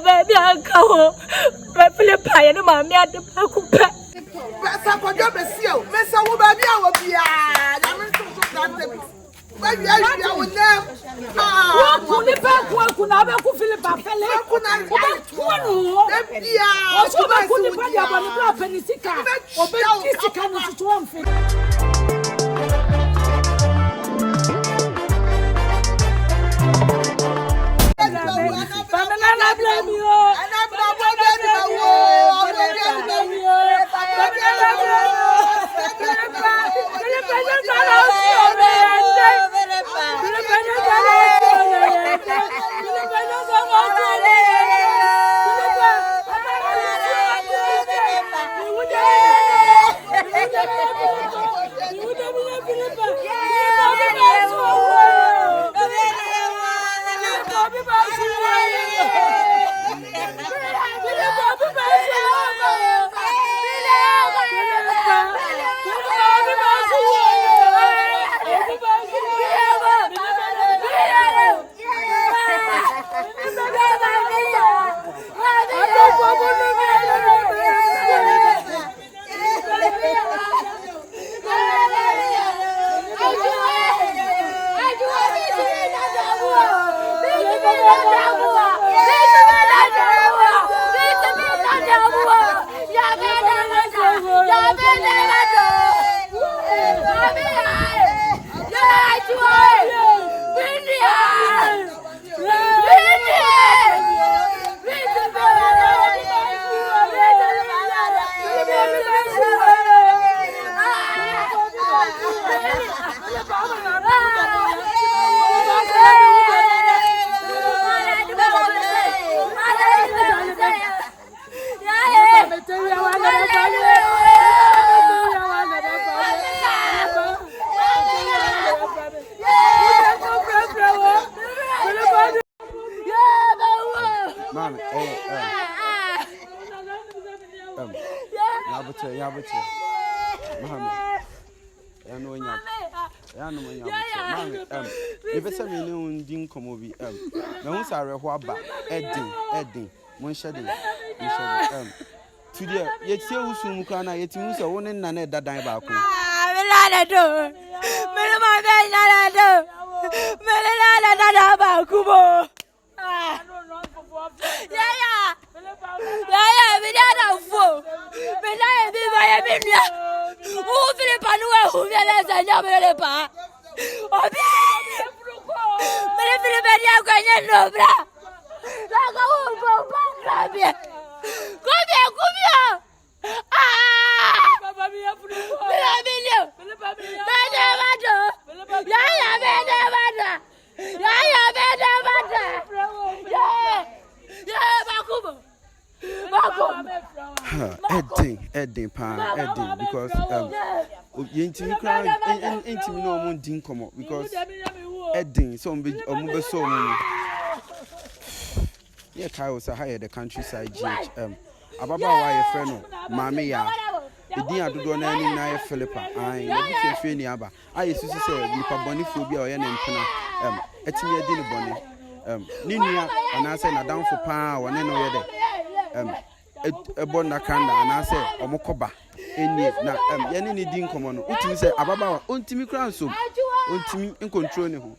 baby, uncle, Philip, I am my man. If it's a million ding come over, no, sorry, what back, Edding, one shadow, today, yet you soon can I yet use a one and none that die back. Edding, because you ain't me crying, ain't me no one didn't come up because Edding, some big or so many. Yeah, Kyle was a higher the countryside GHM. Ababa, why a friend, Mammy, ya. The dear do do any nine Philippa. I never feel any abba. I used to say, Nipa Boniphobia or any Etimia dinner bonny. Ninia, and I say, down for power, and then over a bonda canda, and I say, Omokoba. Na yani din komo no utimi say ababa ontimi kran so ontimi in control ne ho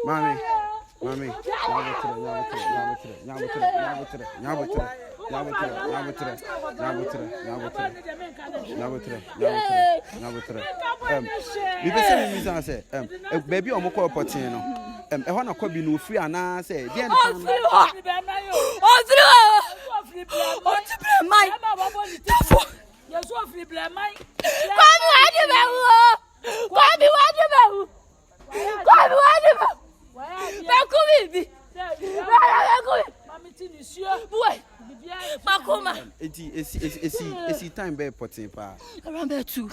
mami we be say mi say baby omoko opportunity no e ho na kwa bi no free ana say dia It's time be potting pa. Around there too.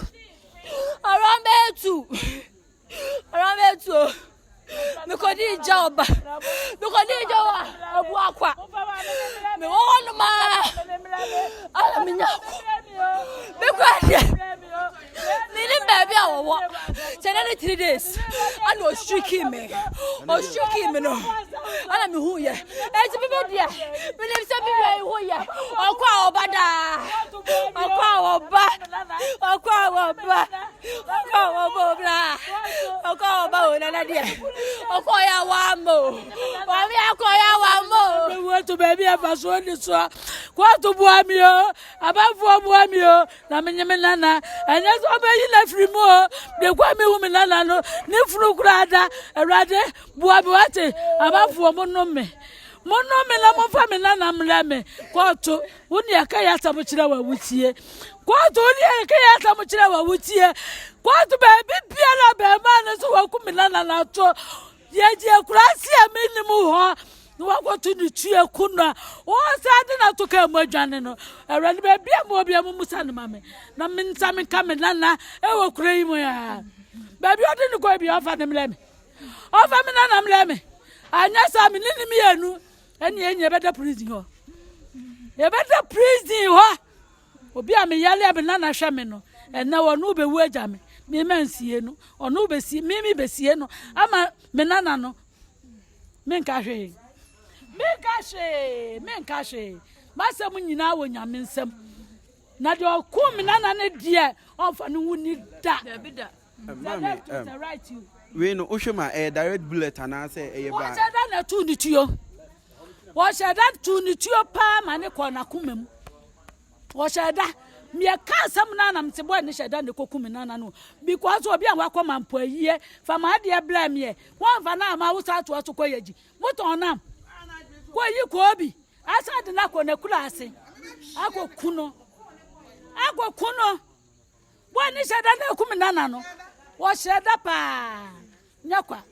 Me kodi job. Obuakwa. Me won ma. Ala minyako. Me kwade. Nini baby awo. Say 3 days. I no streaking me. O streaking me no. Ala me hu ye. E ti be dia. Me nem se be hu ye. Okwa obada. Okwa oba. Okwa oba. Okwa oba. Okwa oba o na dia. Okwa ya wa mo. Wa mi akwa ya wa mo. Me want to baby afaso ni so. Kwa to buami o. Abafu buami o. Na me nyeme nana. Anya so be yi na free mo. De kwa me hu me nana no. Ni furu kurada. Erade buami wate. Abafu mo no me. Mono me la mo fa me nana mleme. Kwa to uni akaya tamuchira wa wutie. Kwa to uni akaya tamuchira wa wutie. Kwa to baby biala be ma so wa ku me nana na to. Ye je kurasi a minimu ho. No wa to ni tue kunna o sade na to ka madwane no awrade be bia mo bia mo musa no mame na men sa men ka me nana e wo kura yi mo ya ba bia ode ni ko bia ofa ne mleme ofa me nana mleme anya sa me ni mi anu eni enye be da prison ho e be da prison ho obi a me yale be nana hwe me no na wo no be wu agya me me mansie no ono be si me be sie no ama me nana no men ka hwe Menkashe. Masam nyina wo nyame nsam. Na de okum nana ne die onfa no wuni da. Mami, we no ohwema direct bullet ana say eye ba. Wo sheda na tu ni tuyo. Wo sheda tu ni tuyo pa ma ne ko na kumem. Wo sheda me ka sam na na mte boy ne sheda ne kokum nana no because obi an wakoma mpo ayiye fa ma de blame ye. Won fa na ma wo sa to ko yaji. Moto nam kwa yi ko obi asa de na ko na kula ase akokuno bo ni sheda na ku mi nana no wo sheda pa nyakwa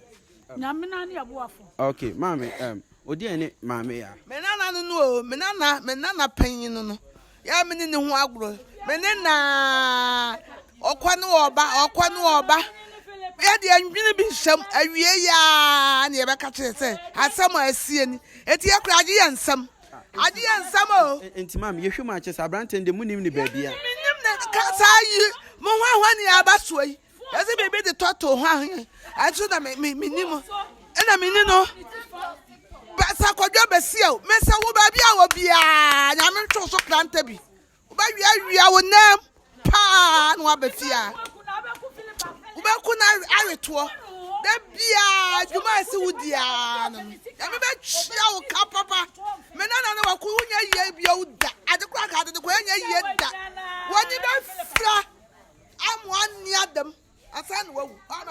nyamena na yaboafo. Okay mami odi ene mami ya me nana no me nana panyin no ya me ni ho agro me nana okwa no oba ya de anwene bi nsam awie ya na ye beka kire se asam asie ni eti yakura age yansam o enti mam ye hwema ache sa brante de munim ni baabia minim na ka sayi mo hwa ni abaso yi yesi bebe de toto ho ahen acho na minim ena minino basa kodwa besie o mesa wo baabia wo bia nya me ntwo so planta bi wo ba wia wo nam pa no abafia ubekuna areto de bia djuma si wudia no ya me be chia wo ka papa me nana na waku nya ye bia uda adekwa ka de ko nya ye da woni be fra amwani adam asan wawu wa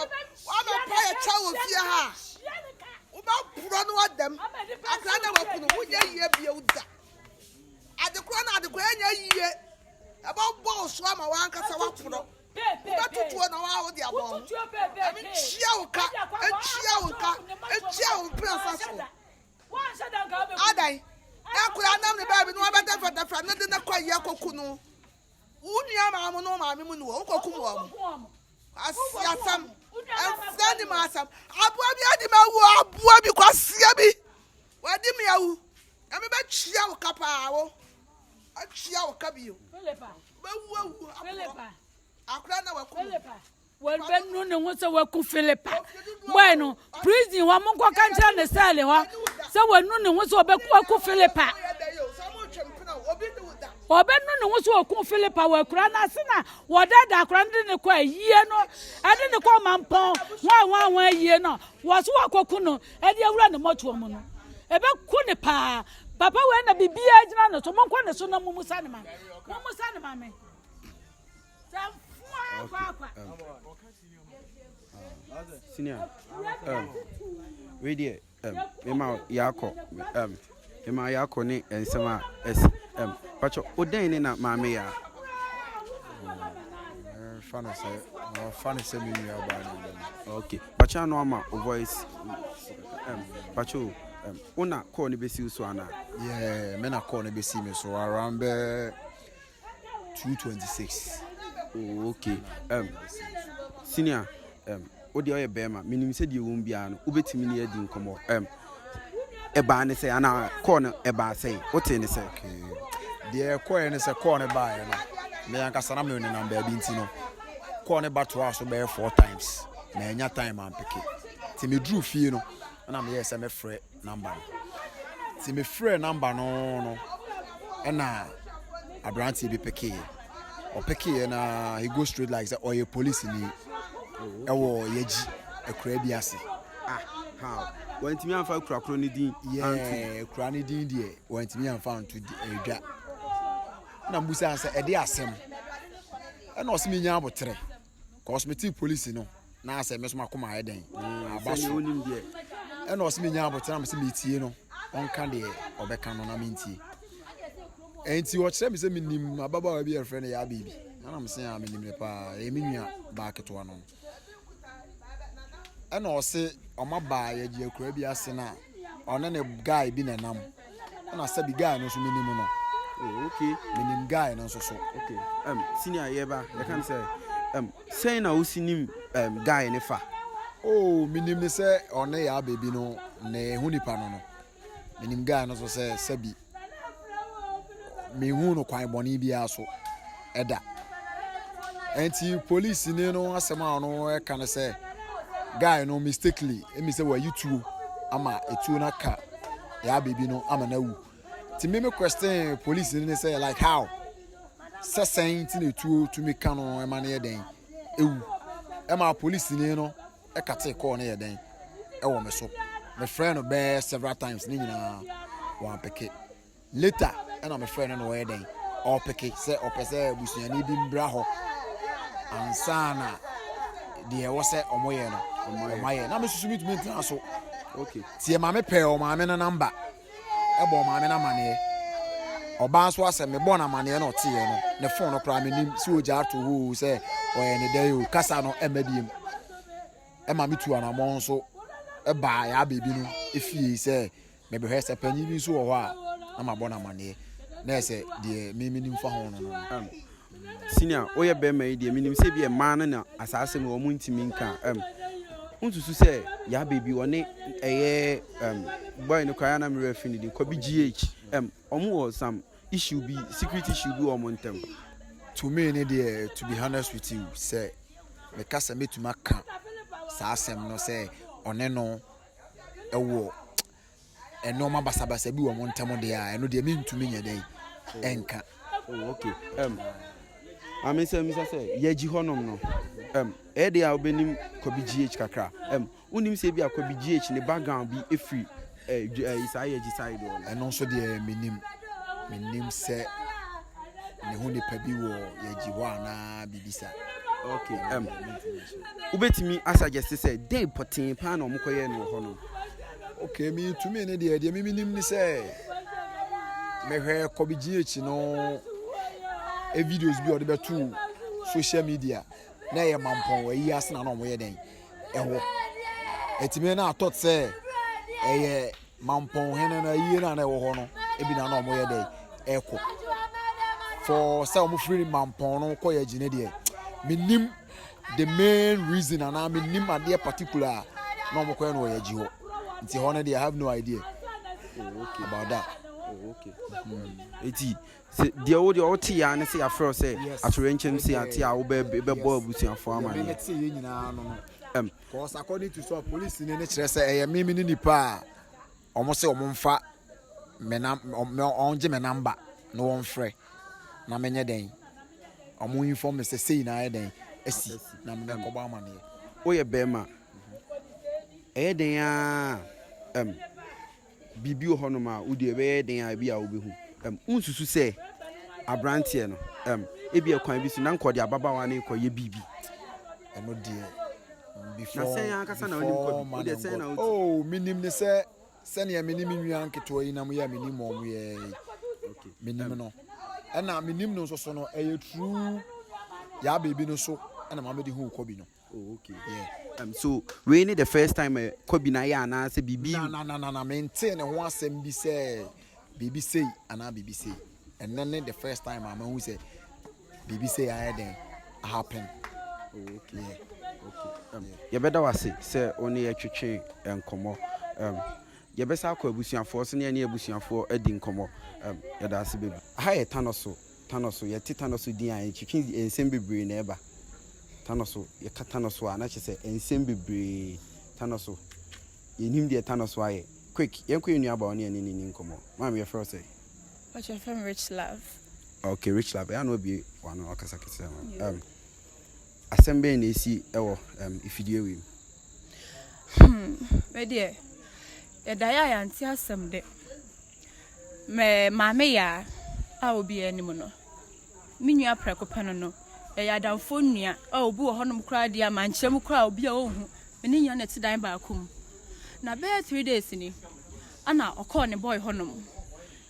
pa ya cha wo fie ha wo ba puro no adam akra na waku no nya ye bia uda adekwa na adekwa nya ye aba bo so ama wa nkasa wa puro Batutu na wa odi abon. Ami chia uka, chia umpensa so. Adai. Na kula nam ne ba bi no abata fata na de na kwa ye koku no. Unia ma mu no ma mi mu no koku mo am. Asiasam. Afani ma asam. Abua bi adi ma wu abua bi kwasia bi. Wadi mi awu. Ami ba chia uka pa wo. A chia uka bi yo. Philippa. Ba wu Philippa. Akra na waku Philippa ben no ne ho se waku Philippa bueno prison wa mo kwa kancha ne sale ho se wanu ne ho se obeku waku Philippa oben no ne ho se waku Philippa wa kura na se na wodada akra ndi ne kwa yie no ade ne kwa mampon wa yie no wo so wakoku no ade awura ne moto mu no ebe ku ne pa papa we na bibia agina no so mo kwa ne so na mu musa ne ma me Senior, we dear, Emma Yako, Emma Yako, and Sama Pacho, Odain in that Mamma. Funny seminar. Okay, Pachano, voice Pacho, Una corny besi Suana. Yeah, men are corny besi me so around 226. Oh, okay. Senior, Odi oye bema, minim said you won't be an ubetimi near din komo. eba ne say ana call no eba say what ne say the call ne say call ne buy no me ankasa na me ni number bi nti no call ne ba to house be 4 times na enya time am pick ti me drew fie no na me yes me frɛ number ti me frɛ number no na abranti bi pick o pick na he go straight like say or a police ni ewo yeji ekura bi ase how wantimi amfa kurakuro ne din kura ne din de wantimi amfa anto edwa na mbusa ansa ede asem na osimi nya abotre cosmetic police no na ase me so makoma heden abaso onim de na osimi nya abotre na me se metie no onka de obeka no na mentie enti wo kire me se minim ababa bi e friend ya baby na me se ya minim ne pa e minua ba keto no na ose omaba ya ji akura bi ase na one ne guy bi na nam na sabi guy no so minim no okay minim guy no so okay senior yeba you can say say na usinim guy ne fa minim ne say one ya baby no na hu nipa no minim guy no so say sabi me hu no kwan boni bi aso eda enti police ni no asema no e kan say guy no mistakenly emi say wa YouTube ama etu na ka ya baby no ama na wu ti me question police ni say like how saying ti na etu to me kan no e ma na ye den ewu e ma police ni no e ka take call na ye den e wo me so my friend no be several times ni nyina wa peke later e na my friend no we den o peke say o pese busuani bi mbra ho ansana de e wo say omoye no omoye na me susu mi tumi ntra so okay tie ma me pe o ma me na number e bo ma me na mane oba so ase me bo na mane na ote ye no ne phone no kra me nim si oja ato ho say oye ne dey o kasa no e madiem e ma me tu ana mo so e ba ya baby no e fie say me be hwese panyi bi so wo ho a na ma bo na mane na ese de me nim fa ho no senior oye be ma de minim se bi e ma na asase me o mu ntimi nka untusu say ya baby one eye boy no kwaya na me refini de ko bi GH omu or some issue be security issue be o montem to me ne de to be honest with you say me kasa metuma ka sa asem no say one no ewo eno ma basabasa bi wo montem de a eno de me ntumi nya den enka okay I say yeji honom no ede a obenim kobi GH kakra unim se bi akobi GH ne background bi efri isa yeji side on eno so de menim se ne hu ne pabi wo yeji ho ana bibisa okay ubetimi asuggest say dey potin pa na omkoye no ho no okay me to me ne de me minim ni say me hwe kobi GH no videos bi ode betu social media na ye mampon wa yi asena na omoye den eho etime na atot say eye mampon hene na yi na ewo ho no ebi na omoye den eko for say omo free mampon no ko ye gine de minim the main reason and I minim ade particular na omo ko no ye gi ho nti ho na dey I have no idea okay about that okay eti de o de o ti ya ne se afro say atorenchen se ati a wo be bo abusuafo ama ne ti ye nyina no because according to some police ne kire say eh me ni nipa omo se omo mfa me na onje me number no won frɛ na menye den omo inform me say na den esi na me ko ba ama ne o ye be ma den a bibi ho no ma wo de be den a bi a wo be hu unsusu say abrantie no ebi ekwan bi so na nkode ababawa na ekoye bibi eno de before na say ankasa na onim ko bi de say na minim ne say sene minim nwa nketo yi na mo ya minim mo ye okay minim no na minim no so no eye true ya baby no so na ma me de hu ko bi no okay yeah so we need the first time ko bi na ya na say bibi na maintain ne ho asem bi say bibi say ana bibi say and then the first time I'm who say bibi say I then happen okay yeah okay you better was say only a twetwe enkomo yɛbɛsa akɔ abusuafoɔ so ne yɛne abusuafoɔ adi nkɔmmɔ yɛda ase bebree aha yɛ tanoso yɛte tanoso din a yɛtwitwe nsɛm bebree na ɛba tanoso yɛka tanoso a na kyerɛ sɛ nsɛm bebree tanoso yɛnim deɛ tanoso ayɛ quick yɛnkɔ yɛ nuaba wo ne yɛne ne nkɔmmɔ maame yɛfrɛ sɛ What's your friend Rich Love? Okay, Rich Love. I know be one of Kasakisa. Assemble na esi ewo ifidie wi. Me dear. E da ya anti asem de. Me maame ya a obi anim no. Me nua preko peno no. E ya danfo nua a obi wo honom kra dia mankyem kra obi a ohu. Me ne nua na ti dan ba akum. Na be 3 days ni. Ana okọ ne boy honom.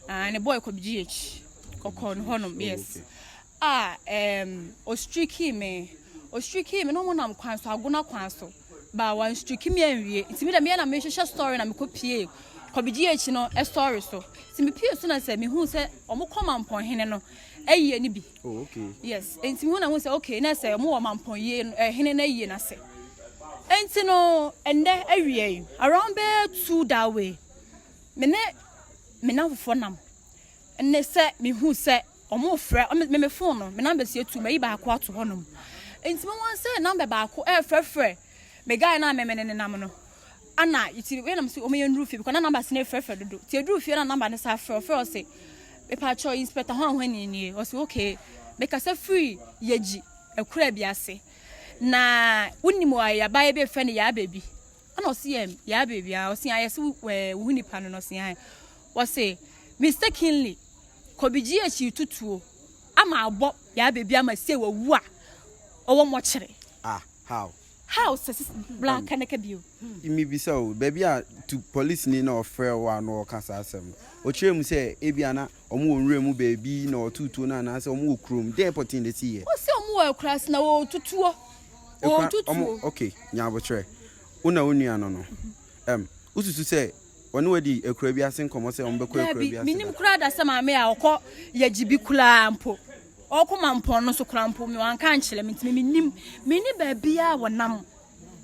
And the boy could be GH. Kokon honum, yes. O streaky me. No one am kwanso, aguna kwanso. Ba one streaky me and we. It's me that me and I make a story and I could pay. Could be GH no a story so. See me peer soon as said me who said, Omo come on point hino. A year nibi. Oh, okay. Yes. And see when I was okay, and I say more man point ye hin a year and I say. And no, and there every year around there 2 that way. Me now for nam. And they said me who said or more frɛ me phone no me number say to me ba akwa to honum. Enti me wan say number ba akwa frɛ me guy na me ne nam no. Ana iti we nam say o me nru fi because na number se ne frɛ dodo. Ti edru fi na number ne sa frɛ say me pa cho inspector ho ahwani ni. O say okay me ka say free yeji ekura bi ase. Na wonimu aya ba ye be frɛ ne ya baby. Ana o say ya baby a o say ayese wo nipa no say ai. O say mistakenly kobiji echi tutuo ama abo ya baby ama se wawu a owo mo kire how says black kaneka bio imi bisa o baby a to police ni na ofre wa no kasa asem o kire mu se ebia na omo onwure mu baby na otutuo na na se omo okrom dey potin de tie o se omo wa kras na wo tutuo okay nya abo kire una onua no ususu se woni wadi ekura bi ase nkomo se ombe ko ekura bi ase minim kura da se maame a okọ yajibi kula mpo okoma mpo no so kura mpo me wan kan kile mentimi minim ba bia wonam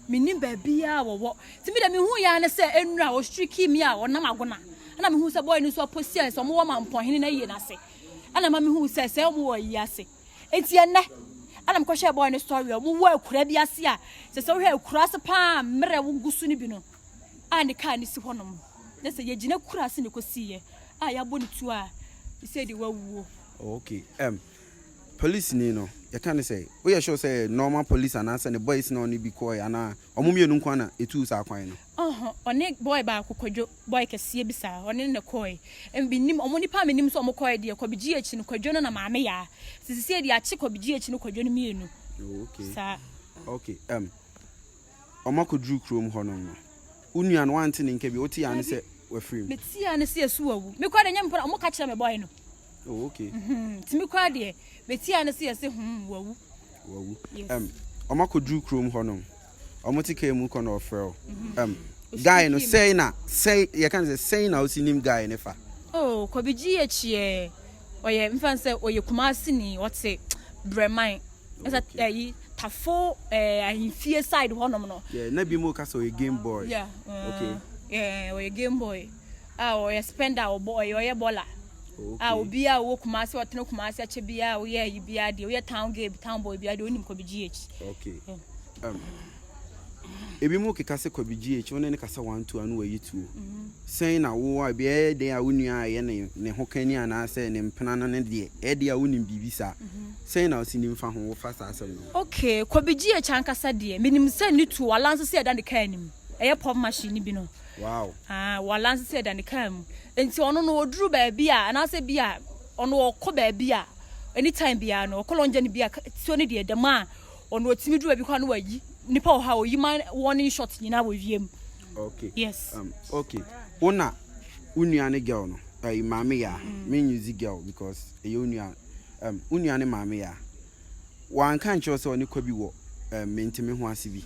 minim ba bia wo timi da me hu ya ne se enura o streaky mi a wonam agona ana me hu se boy ni so posia se mo wo mampo hene na yie na se ana ma me hu se mo wo yi ase enti enne ana me ko hwe boy ni story o mo wo ekura bi ase a se hwe ekura se pa mre wo gusu ni bi no ani ka ni si honom na se yegina kura se ne kosiye ya boni tu a se di wawuo okay police ni no you can say we are sure say normal police and answer the boys no ni bi koy ana omumienu nkwa na etu sa kwan no one boy ba kokodwo boy kese bi sa one ne koy embinim omoni pa menim so omokoy de kobiji echi no kodwo no na maame ya sisi de achi kobiji echi no kodwo no mienu okay sa okay omakodru krom hono no unua no ante ne nke bi oti ya ne se we free me ti ya ne se esu wawu me kwa de nyam pa omo ka kire me boy no okay ti me kwa de me ti ya ne se ese wawu omakodru krom hono omotike mu kono ofrel guy no say you can say na osinim guy ne fa kobiji echi oye mfan say oye kumasi ni wote breman esa tafo ahimfie side honom no na bi mo ka so a game boy okay oye game boy oye spender o boy oye bola obi a wo kumasi wotene kumasi ache bia oye yi bia de oye town boy bia de onim kobiji echi okay ebi mo keka se kobiji echi wona ne kasa 1 2 anu wayi tu sen na wo a bia de a wonua ye ne hokani ana se ne mpena na ne de e de a wonim bibisa sen na osinim fa ho wo fa sa asem no okay kobiji echi ankasa de minim se ni tu walanse se da ne kanim eye pop machine bi no wow walanse se da ne kam enti ono no oduru ba bia ana se bia ono okọ ba bia anytime bia no okolonje ne bia so ne de dema ono otimi duru ba bi kwa no wayi nipa o ha o yi man warning shot nyina wo wiem okay yes okay una unua ne girl no maame ya me use girl because unua unua ne maame ya wan kan cho so ne kwabi wo mentime ho ase bi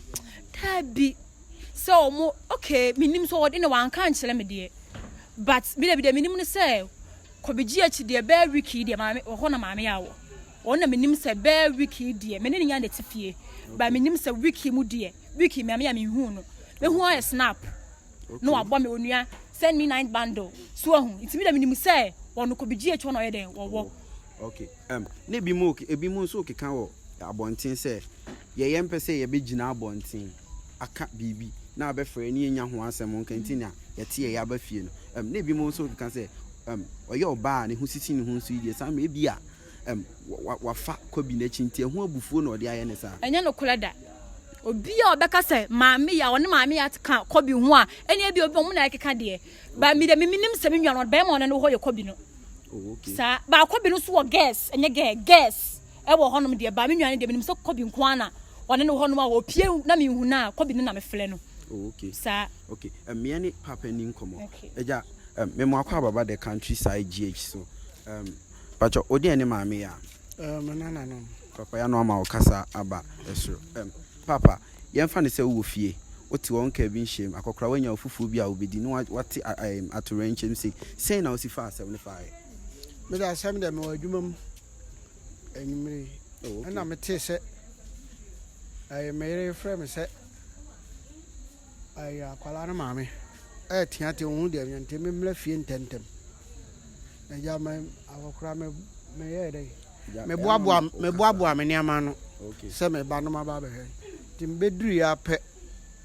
tabi so mo okay minim so wodi ne wan kan chele me de but bi de minim ne say kobiji achi de ba wiki de maame ho na maame ya wo ona minim se ba wiki de me ne nya de tifie ba minim se wiki mu de wiki maame ya me hu no me hu a snap no abo me onua send me 9 bundle so it's me that minimum say one ko bigi echo na oyeden wo okay ne bi mo ebi mo so keka wo abonten say ye yempe say ye begina abonten aka bibi na abefre ni enya ho asem nkantina ye tie ye abafie no ne bi mo so keka say oye oba ne hu sisi ne hu nso yi sa me bia wafa kobi na chintie ho abufuo na ode aye ne sa enya no kolada obi a obeka say maame ya wona maame ya ka kobi ho a enya bi obi mo na ekeka de ba mi de minim se me nwa no ba mo na ho ye kobi no okay sa ba kobi no so wo guess enya guess e wo honom de ba me nwa ne de minim so kobi nko ana one ne honom a wo pie na me hu na kobi no na me fle no okay sa okay me ne papa ni nkomo eja me mo akwa baba the countryside GH so pacho odi ene maame ya manana no papa ya no ama okasa aba esro papa yemfa ne se wo fie oti won ka bi nshem akokora wanya ofufu bi a obedi no wate atorenchem say na osifa 75 me da asem de me wadwumam enyimre na me te se me frame se akwala na maame tiate hu de nyante me mla fie ntentem na ja me akokora me ye dey me boaboa me niama no se me ba no ma ba be timbedru ya pe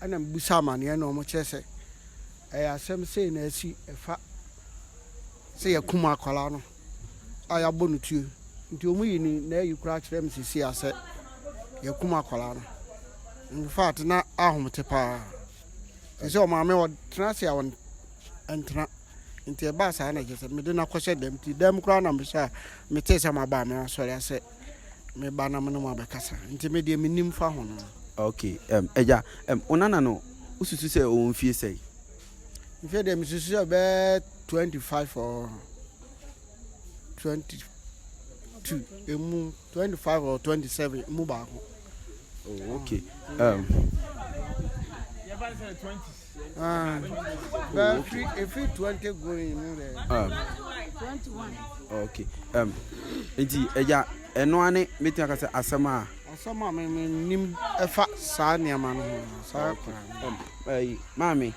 ana mbusa mane na omo chese asem sei na asi efa se yakuma akwala no aya bonu tuo nti omu yi ni na yikura kire msisi ase yakuma akwala no in fact na ahomte pa se o maame o trase awon entra nti ba sa na jese me de na kwose dem ti dem kura na mbisa me tese ma ba me asori ase me ba na me no ma be kasa nti me de me nim fa ho no okay eja onana no ususu se o mfie sei mfie de msusu be 25 or 22 emu 25 or 27 mu ba ho okay if it 20 going in there 21 okay enti eja eno ane metia akase asema asama me nim efa sa niama no sa kwa mami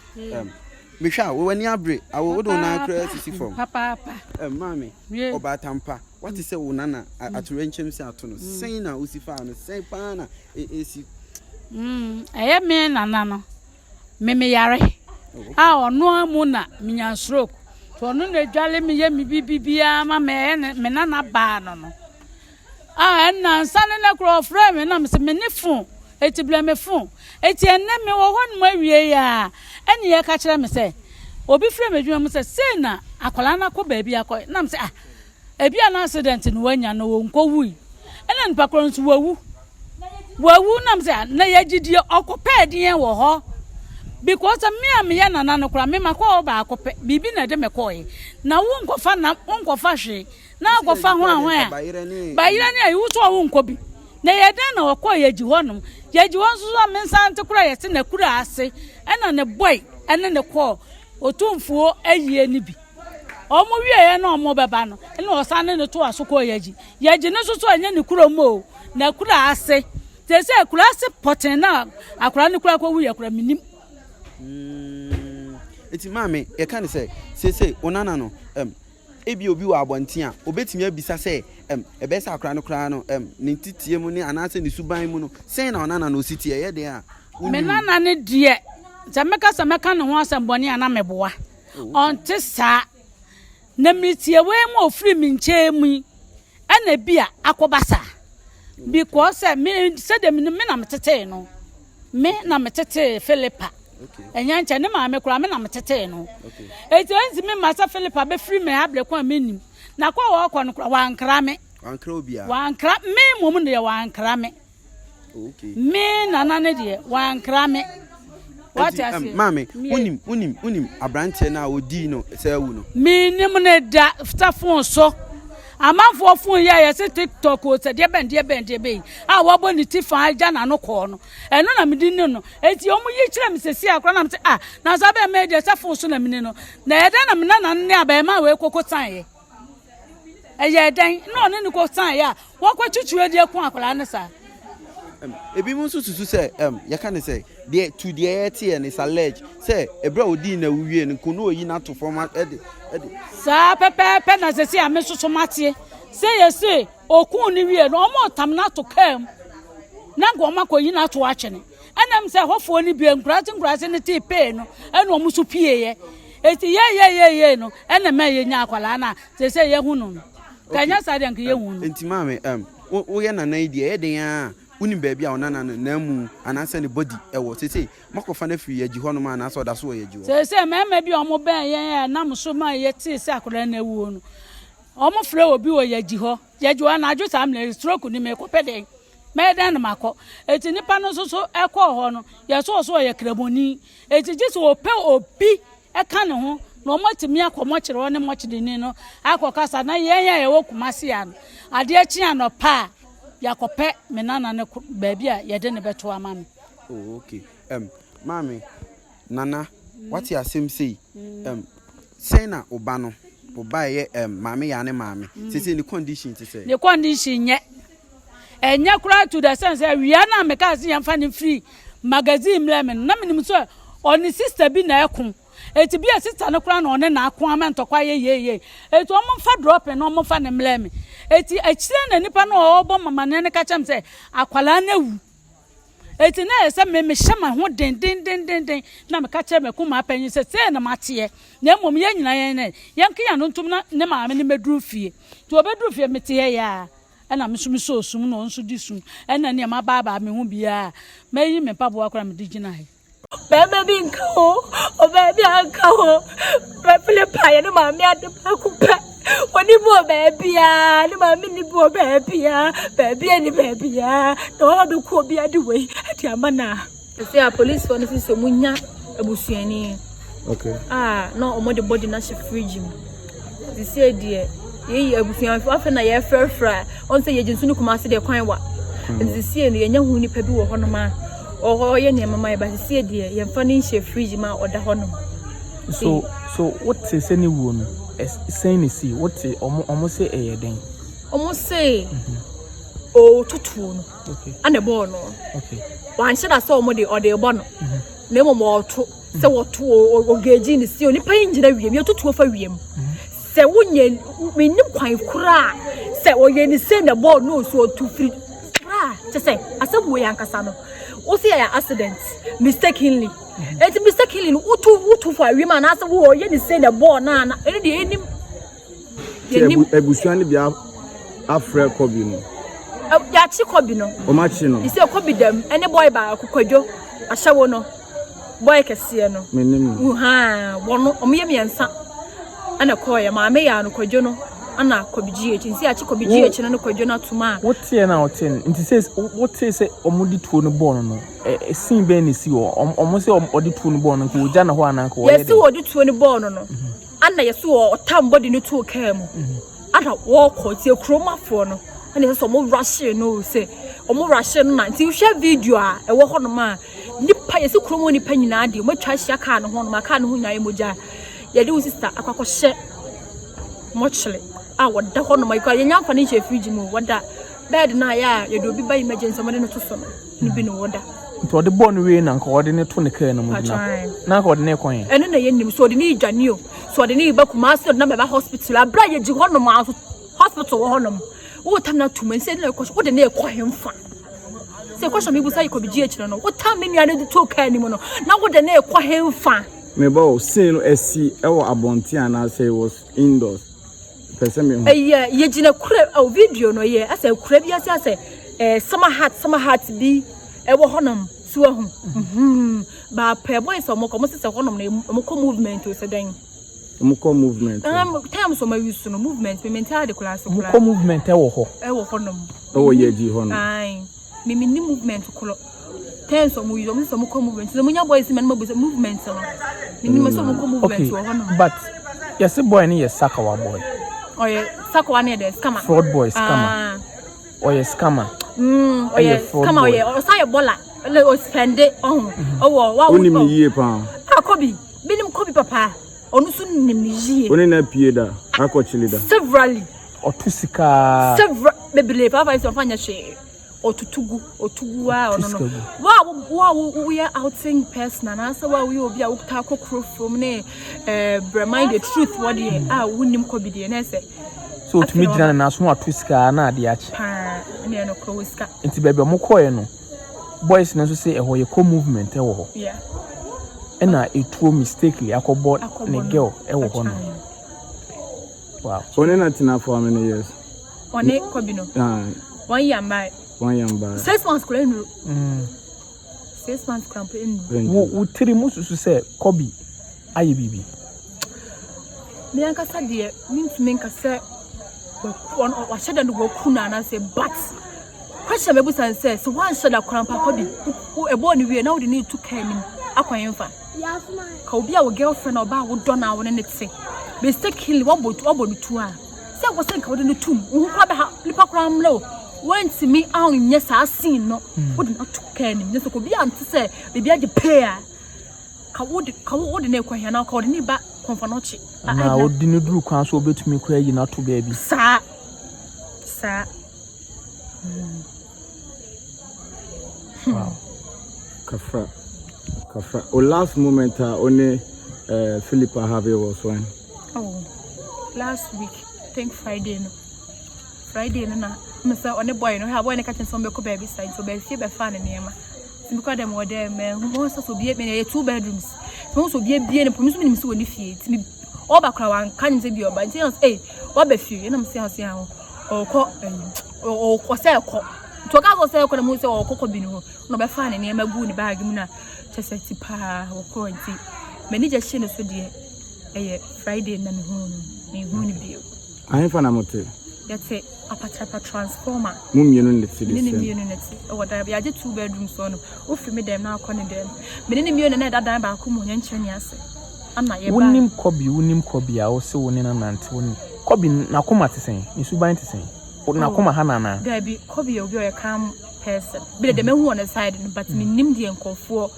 me hwa we wani abre awo wodo na kra sisi form papa mami obatampa what is say wonana atorenchem se ato no sen na osifa no sen pa na esi eye me nana no me yare ono amu na minya stroke to ono na dwale me ye me bibia ma me nana ba no na nsane na kro frame na me se me ne fon eti bla me fon eti enne me wo hon ma wie ya ene ye ka kire me se obi frame adwuma me se na akola na ko ba bia ko na me se ebia na accident no wanya no wo nko wu ene npa kro nso wawu na me se na ye gidie okopa edien wo ho because me ya nana no kra me makọ ba akope bibi na de me koye na wo nkofa hwe na akofa ho ahon ya bayire ni ayu so wo nkobi na ye den na wakoye ji honum ye ji won so me nsante kra ye se na kura ase ena ne boy ene ne ko otumfuo ayie ni bi omo wie ye na omo beba no ene osane ne to asoko ye ji ne so anya ne kura mo na kura ase te se kura ase poten na akura ne kura ko wu ye kura minim eti mami e kan say onana no ebi obi wa abontia obetimi abisa say ebe sa akra no kra no ne titie mu ne anase ne suban mu no sen na onana no sitie ye de a me nana ne die sameka no ho asemboni ana meboa onte sa na mitie we mu ofri mi nche mu ana bia akobasa because me said me na metete no me na metete Philippa enya nche ne maame kura me na metete no eti enzi me masa Philippa be free me able kwa menim na kwa wo kwa no kura wankra me wankra obia wankra me mom ne wankra me okay me nana ne de wankra me what I say maame unim abrante na odi no se awu no me nim ne da stafon so amanfo fun ya se TikTok o se de bende be wo boni tifa aja na no ko no eno na medi no eti omu yi kire me sesi akra na me na so be me de stafon so na me no na eda na me na ne aba ma we kokotan ye eye den no ne ko tan ya wo kwa chuchu e de ko akra ne sa ebi mu nso susu say you can say the to the AT and is alleged say ebra odi na wuwie nko no oyi na to format ede sa pepe na se si ame soso matie say you say okun ni wie no omo tam na to kam na go makoyi na to achene enam say hofo ni bi enkurate ne ti pe no eno omo so pie ye eti ye no enema ye nya akwala na say ye hu no kanya sa de nka ye hu no enti mame wo ye na na idea eden a uni baby a onana na mu ananse ne body ewo say makofa na free yaji hono ma na so da so yaji wo say meme bi omo ben ye nam so ma ye ti say akwala na ewu no omo frɛ obi wo yaji ho na adwo sam le stroke ni me kopede me dan na makọ eti nipa no so ekọ ho no ye so ye kraboni eti gisi ope obi eka ne ho na omo timi akọmọ kire ho ne mo chidini no akọkasa na ye wo kumase ya no ade achi anopa yakope me nana ne baabi a ye de ne beto ama me. Oh okay. Mami nana what you say say na oba no oba ye mami ya ne mami say the condition to say the condition ye enya kura to the sense we are na make us yan fan free magazine mlemen na minim so oni sister bi na ekun eti bi a sister no kura na one na akon ama ntokwa ye eti omo fa drop no omo fa ne mleme eti akire na nipa no obo mama ne ka cham say akwala na wu eti na ese me hyema ho den na me ka che me kuma panyi se na matie na mom ye nyina ye ne yenke ya no ntum na ne maame ne meduru fie to obeduru fie metie ya na me so sum no nso di sum na ne ma baba me hu bia meyi me pabo akora me digina he bebe bi nka ho o bebe anka ho be Philippa ye no maame ade pa kupa oni bo bebe ya ni maame ni bo bebe ya no do ko bi ade we ati amana say a police for no say munya abusuani okay no omo de body na she fridge mu they say there ye abusuan afa na ye frefra on say ye jinsu ni kuma se de kwan wa they say no ye nya hu ni pa bi wo hono ma ye ne mama ba se de ye fa ni she fridge ma oda hono so what say any wo no saying is see what almost say a den almost say oh tutu no okay and the ball no okay one should I saw mo de or the bono na mo to se wo to ogeji ni si oni pa injira wiem ye tutu fa wiem se wonye menim kwan kura se oye ni se na ball no so to free kura je say asabu we yankasa no o see ya accident mistakenly eti mistakenly utu for wiem na asabu oye ni se na ball na eni de enim ebusuani bia afre kobi no ya chi kobi no o ma chi no ise kobi dem ene boy ba akokwadwo ahyawo no boy kese no menim wono omiye miensa ana koye maame ya no kwadwo no ana kobiji echi nsi achi kobiji echi no kwadwo na tuma what here now ten it says what say omudi tuo no ball no sin be ni si omo say odi tuo no ball no ko ja na ho ana ko yes odi tuo no ball no ana yeso o tam body no tuo kam ana wo ko tie kromafo no ana so mo rush no say omo rush no na nti hwe video a e wo ho no ma nipa yesi kromo nipa nyina de mo twa hia ka no ho no ma ka no ho nyae moja ye de wo sister akwakọ hye mochile woda ho no ma ikwa ye nyamfa ni che fridge mu woda bed na ya ye do bi ba emergency mo de no to so no ni bi no woda nti odi born we na nka odi ne to ne ka na mo na ka odi ne kwan eno na ye nim so odi ni dwane o so odi ni ba kuma so na ba hospital abra ye ji ho no ma hospital ho no wo tam na tuma se na kwasho wo de na ekọ hemfa se kwasho mi busa ikobiji echi no wo tam me nua ne to ka ni mo no na wo de na ekọ hemfa me ba o sin no esi ewo abonti ana say was indoors person me ye jina kure o video no ye asa kure bi asa summer hat bi ewo honam suwa hu ba pe boy so mo ko mo se honam na mo ko movement o se den Muko movement. Time so my use no movement me mental the class ko muko movement e wo honam o ye ji honam ai me ni movement ko time so mo use mo so muko movement so mo nya boys me no movement no me ni so muko movement wo honam but yes boy ni yes sakawa boy oye sakawa ni de scammer fraud boy scammer oye scammer oye scammer oye o say bola le o spend on wa oni mi yie pa akobi binim kobi papa onu so nimijie oni na pie da akochili da severally otusika several bebele papa is ofanya she otutugu or no. Wow, we are outing person and answer why we will be out crow from ne remind the truth what the wouldn't could be the so to me jina na so atuska na ade achi ne no crowiska nti baby omokoye no boys na so say e hoye co movement e wo ho yeah na etuo mistakenly akobo ne girl e wo ho no wow so ne na tina for how many years one kobino 1 year married 1 year married 6 months kura 6 months cramp in wo tiri mususu say kobi aye bibi me anka sa de me nka say on shada no go kuna na say but question me busan say so one shada cramp kobi e bo ni we na we need to care nim akwanfa ka obi a wo girlfriend oba wo do na wo ne te mistakenly wo bodu tu a say wo say ka wo ne tum wo kwa be ha lipa kram lo want me out nyesa asin no wo de to care nim ne so ko bi ante say bibia de pay a ka wo de na kwa hia na ka wo de ne ba konfanochi na wo di ne duru kwan so obetumi kura yi na to baby sa wow Kafra. O last moment only Philippa Harvey was when? Oh, last week. I think Friday. Friday na. Mr. On the boy no have one catching some baby side so be fan in here. Because them were there man who wants to be me 2 bedrooms. So also be no promise me so ni fie. Me all back wan kan say be oba. Say what be fie. Na me say how or say ko. To ka go say ko na mo say o kokko bi no. No be fan in here magu ni bag mu na. Chese tipa wo ko nti. Manager she no so de Friday na me hu ni bio. I fa na mote. That's it. Apatra transformer. Mumienu neti this. Mini mienu neti. O da bi age 2 bedrooms so no. O fi me dem na akọ ne dem. Mini mienu na da dan ba ko mo nyanche ni ase. Am na ye ba. Wonim kobi a wo se woni na nante woni. Kobi na koma tesen. Ni suban tesen. O na koma ha na na. Da bi kobi obi o ye calm person. Bi de me hu on the side but me nim de enkofo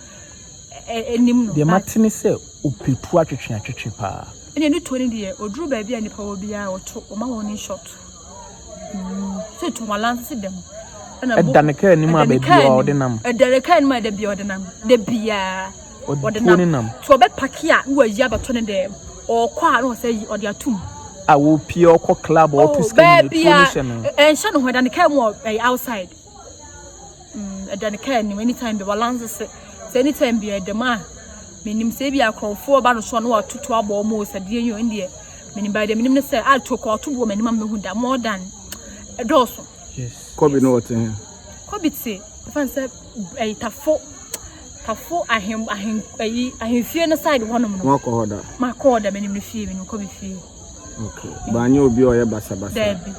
enim no. De matini se opetu atwetwe pa. Ene no to ni de oduru ba bi a nipa wo bia o to o ma woni shot. So to balance them. Edane ka ni ma ba bi o de nam. Edane ka ni ma da bi o de nam. De bia o de nam. To be pakia wo ya ba to ne dem. O kwa no say o de atum. A wo pie o ko club o to scan ni to ni se en sha no ho edane ka mo outside. Edane ka ni anytime be balance say anytime be dem a menim say bia krofo ba no so no wa tutu abo mo se de yo ndie menim ba de menim ne say a to ko to bo menim am hu da more than doso. Yes. Kobi no what here. Kobi say fan say tafo ahem fie na side one no. Mo ko hoda. Ma ko hoda menim ne fie menim kobi fie. Okay. Ba nya obi o ye basa. Debi.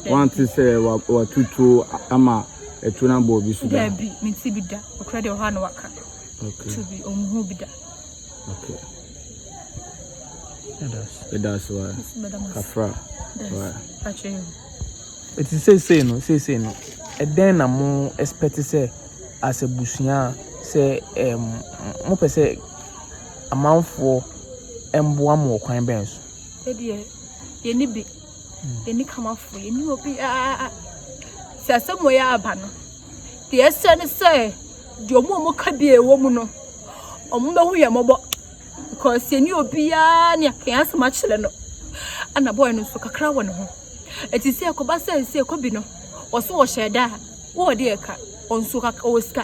Want to say wa tutu ama etuna bo bi su da. Debi, me ti bi da. Okra de ho na waka. Okay. To be omuhu bi da. Okay. It does why. Kafra. Why? Actually. It is say no. E den na mo expect say as a busia say mo pese amanfo emboa mo kwan ben so. E de ye ni bi. Ye ni kamafo, ye ni obi se asemo ya aba no. De ese ne say de omo ka bi ewo mu no. Omo be hu ye mobo. Because ye ni obi ya ne kan asema chile no. Ana boy no so kakra wo ne ho. Eti se akoba se akobi no oso wo sheda wo de eka onso ka oska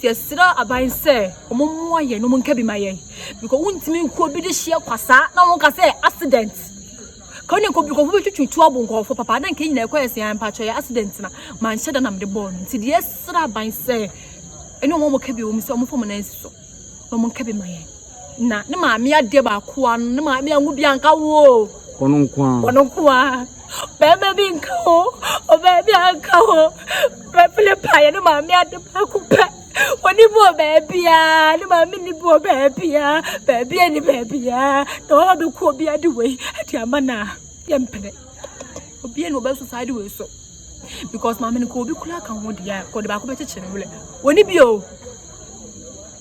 se sira aban se omommo aye no monka bi maye because wuntimi nko bi de hia kwasa na won ka se accident ka ne ko bi ko bi twetwu abo nko fo papa na nke nyina ekwa ese an pa ya accident na man sheda na mde ball nti de sira aban se ene omommo ka bi o mi se omfo mo na nsiso no monka bi maye na ne maame ade ba ko an ne maame angu bi anka wo Ononkwa. Bebe binko. O baby anko. Philippa ya no mami ade ba kupe. Oni bo baby ya, no mami ni bo baby ya. Baby ni baby ya. No do ko bi ade we. Ati amana. Yempene. Obi no be society we so. Because mami ni ko obi kula kan ho dia, ko de ba ko be chechene wele. Oni bi o.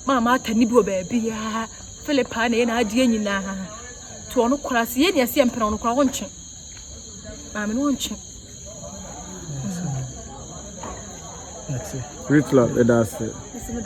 Mama tani bo baby ya. Philippa na na ade nyina. To ono kwase ye ne ase empere ono kwa wonche maame no wonche That's it. Great love, that's it. It's me,